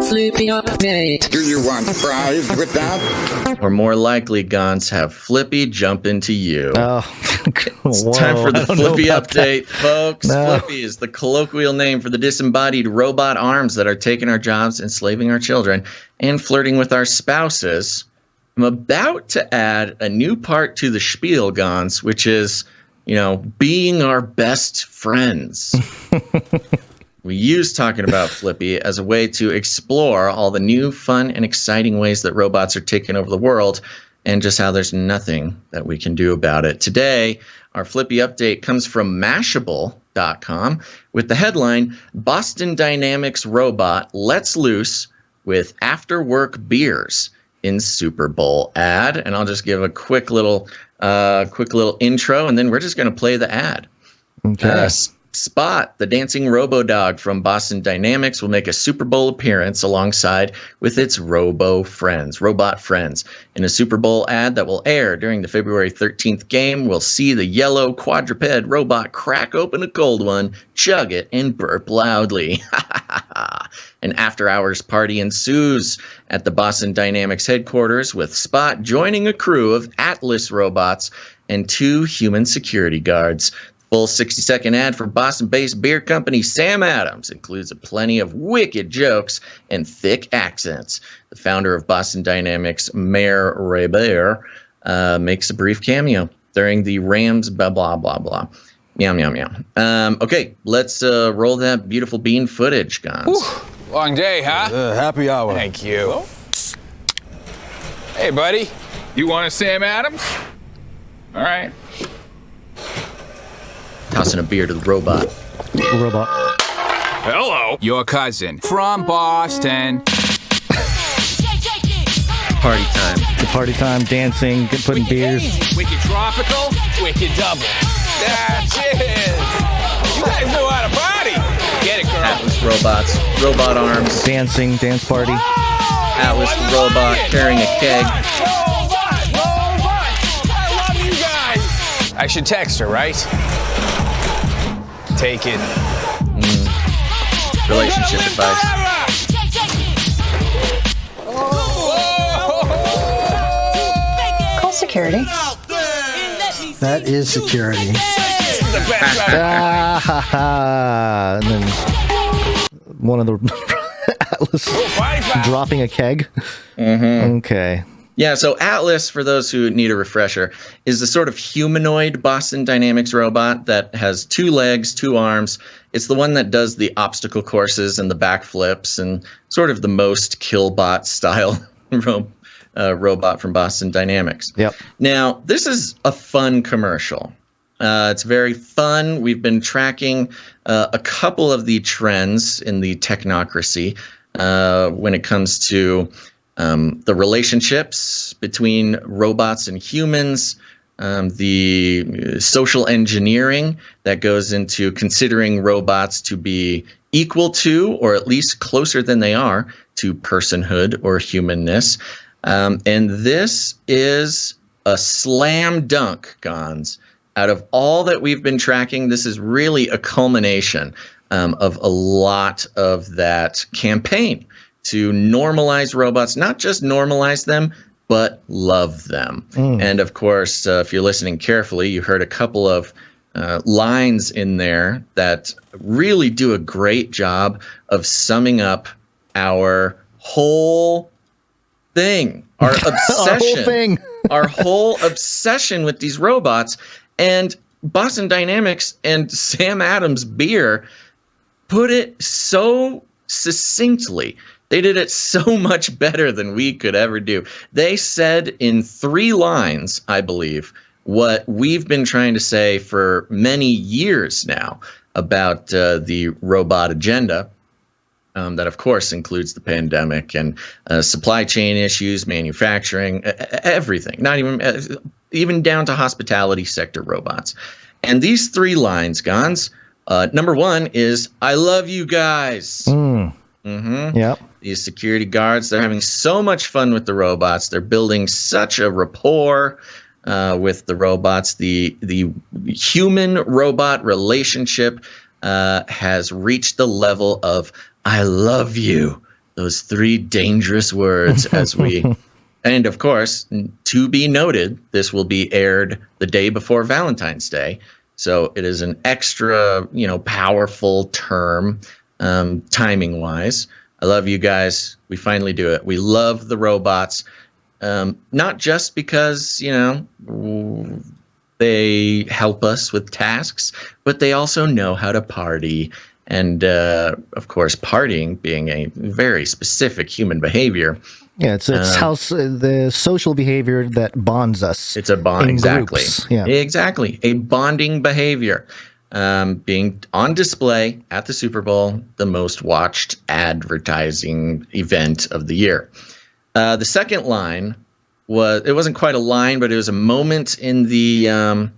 Flippy update. Do you want fries with that? Or more likely, Gonz, have Flippy jump into you. Oh, It's time for the Flippy update, folks. No. Flippy is the colloquial name for the disembodied robot arms that are taking our jobs, enslaving our children, and flirting with our spouses. I'm about to add a new part to the spiel, Gonz, which is, being our best friends. We use talking about Flippy as a way to explore all the new, fun, and exciting ways that robots are taking over the world, and just how there's nothing that we can do about it. Today, our Flippy update comes from Mashable.com with the headline, Boston Dynamics robot lets loose with after-work beers in Super Bowl ad. And I'll just give a quick little intro, and then we're just going to play the ad. Okay. Spot, the dancing robo-dog from Boston Dynamics, will make a Super Bowl appearance alongside with its robot friends. In a Super Bowl ad that will air during the February 13th game, we'll see the yellow quadruped robot crack open a cold one, chug it, and burp loudly. An after-hours party ensues at the Boston Dynamics headquarters, with Spot joining a crew of Atlas robots and 2 human security guards. Full 60-second ad for Boston-based beer company Sam Adams includes plenty of wicked jokes and thick accents. The founder of Boston Dynamics, Mayor Ravel, makes a brief cameo during the Rams blah, blah, blah, blah. Meow, meow, meow. Okay, let's roll that beautiful bean footage, Gonz. Long day, huh? Happy hour. Thank you. Hey, buddy. You want a Sam Adams? All right. Tossing a beer to the robot. Hello. Your cousin from Boston. Party time. The party time, dancing, putting beers. Wicked tropical, wicked double. That's it. You guys know how to party. Get it, girl. Atlas robots, robot arms. Dancing, dance party. Atlas the robot carrying a keg. Robot. I love you guys. I should text her, right? Take it. Relationship advice. Call security. That is security. And then one of the Atlas dropping a keg. Mm-hmm. Okay. Yeah, so Atlas, for those who need a refresher, is the sort of humanoid Boston Dynamics robot that has 2 legs, 2 arms. It's the one that does the obstacle courses and the backflips, and sort of the most Killbot style robot from Boston Dynamics. Yep. Now, this is a fun commercial. It's very fun. We've been tracking a couple of the trends in the Technocracy when it comes to the relationships between robots and humans, the social engineering that goes into considering robots to be equal to, or at least closer than they are, to personhood or humanness. And this is a slam dunk, Gonz. Out of all that we've been tracking, this is really a culmination of a lot of that campaign to normalize robots, not just normalize them, but love them. And of course, if you're listening carefully, you heard a couple of lines in there that really do a great job of summing up our whole thing, our obsession, our whole obsession with these robots. And Boston Dynamics and Sam Adams beer put it so succinctly. They did it so much better than we could ever do. They said in 3 lines, I believe, what we've been trying to say for many years now about the robot agenda. That, of course, includes the pandemic and supply chain issues, manufacturing, everything, not even down to hospitality sector robots. And these 3 lines, Gonz, number 1 is, I love you guys. Yep. These security guards, they're having so much fun with the robots. They're building such a rapport with the robots. The human-robot relationship has reached the level of I love you. Those 3 dangerous words as we, and of course, to be noted, this will be aired the day before Valentine's Day. So it is an extra, powerful term, timing wise. I love you guys. We finally do it. We love the robots. Not just because, they help us with tasks, but they also know how to party. And, of course, partying being a very specific human behavior. Yeah, it's how the social behavior that bonds us. It's a bond, exactly. Groups. Yeah, exactly. A bonding behavior, being on display at the Super Bowl, the most watched advertising event of the year. The second line wasn't quite a line, but it was a moment in the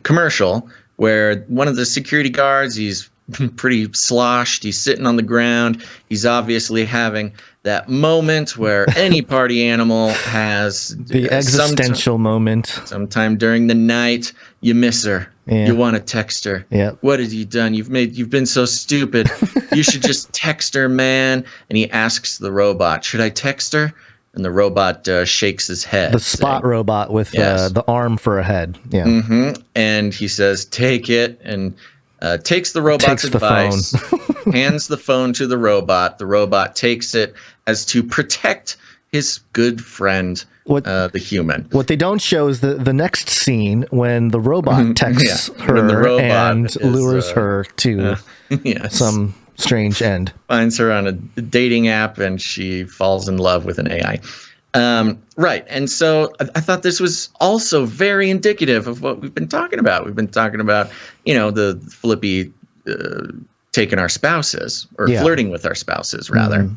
commercial where one of the security guards, he's pretty sloshed, he's sitting on the ground, he's obviously having that moment where any party animal has the existential moment. Sometime during the night, you miss her. Yeah. You want to text her. Yeah. What have you done? You've been so stupid. You should just text her, man. And he asks the robot, should I text her? And the robot shakes his head. The spot robot with the arm for a head. Yeah. Mm-hmm. And he says, take it. And takes the robot's advice, hands the phone to the robot. The robot takes it as to protect his good friend, the human. What they don't show is the next scene when the robot texts her and lures her to some strange end. Finds her on a dating app and she falls in love with an AI. Right. And so I thought this was also very indicative of what we've been talking about. We've been talking about, the FLIPPY taking our spouses or flirting with our spouses, rather.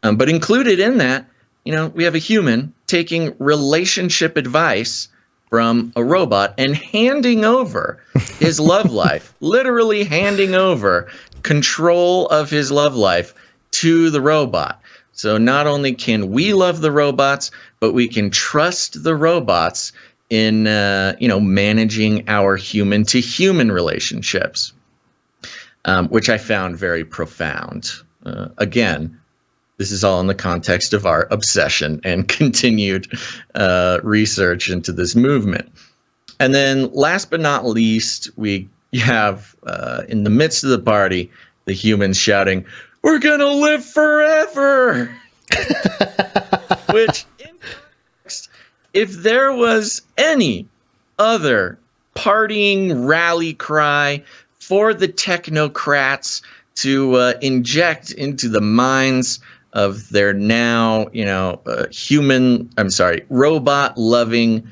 Mm-hmm. But included in that, we have a human taking relationship advice from a robot and handing over his love life, literally handing over control of his love life to the robot. So not only can we love the robots, but we can trust the robots in, managing our human-to-human relationships, which I found very profound. Again, this is all in the context of our obsession and continued research into this movement. And then last but not least, we have in the midst of the party, the humans shouting, "We're going to live forever!" Which, in context, if there was any other partying rally cry for the technocrats to inject into the minds of their now, robot-loving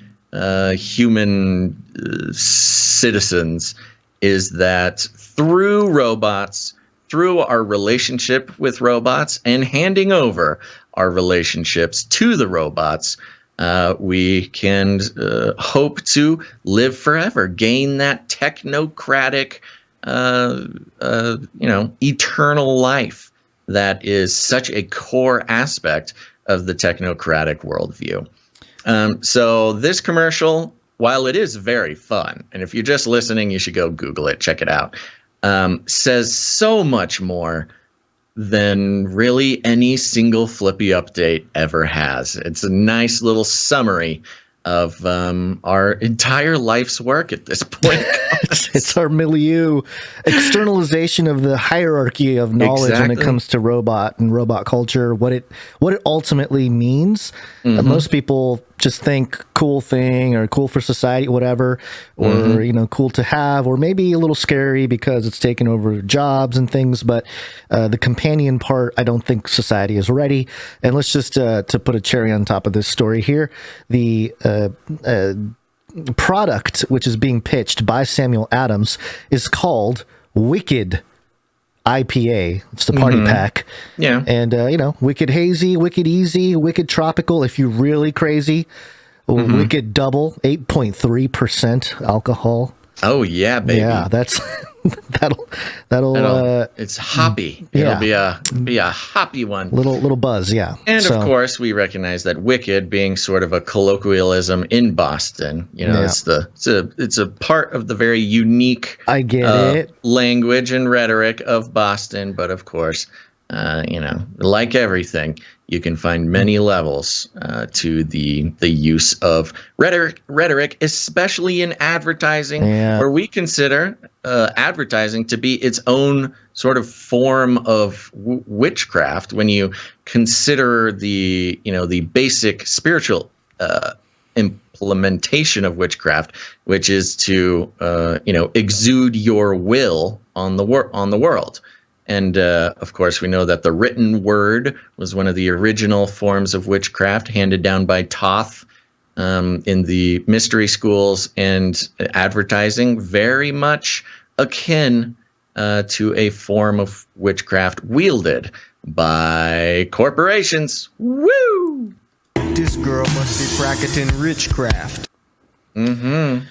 human citizens, is that through robots, through our relationship with robots and handing over our relationships to the robots, we can hope to live forever, gain that technocratic, eternal life that is such a core aspect of the technocratic worldview. So this commercial, while it is very fun, and if you're just listening, you should go Google it, check it out, says so much more than really any single FLIPPY update ever has. It's a nice little summary of our entire life's work at this point. It's our milieu, externalization of the hierarchy of knowledge when it comes to robot and robot culture, what it ultimately means. Mm-hmm. Most people just think cool thing or cool for society, whatever, or cool to have, or maybe a little scary because it's taken over jobs and things. But the companion part, I don't think society is ready. And let's just to put a cherry on top of this story here, the product which is being pitched by Samuel Adams is called Wicked IPA. It's the party pack. Yeah. And, Wicked Hazy, Wicked Easy, Wicked Tropical if you're really crazy. Wicked Double, 8.3% alcohol. Oh yeah, baby. Yeah, that's that'll it's hoppy. Yeah. It'll be a hoppy one. little buzz, yeah. And of course, we recognize that wicked being sort of a colloquialism in Boston. You know, it's a part of the very unique I get it. language and rhetoric of Boston. But of course, like everything, you can find many levels to the use of rhetoric, especially in advertising, where we consider advertising to be its own sort of form of witchcraft. When you consider the basic spiritual implementation of witchcraft, which is to exude your will on the world. And, of course, we know that the written word was one of the original forms of witchcraft handed down by Thoth in the mystery schools, and advertising very much akin to a form of witchcraft wielded by corporations. Woo! This girl must be practicing witchcraft. Mm-hmm.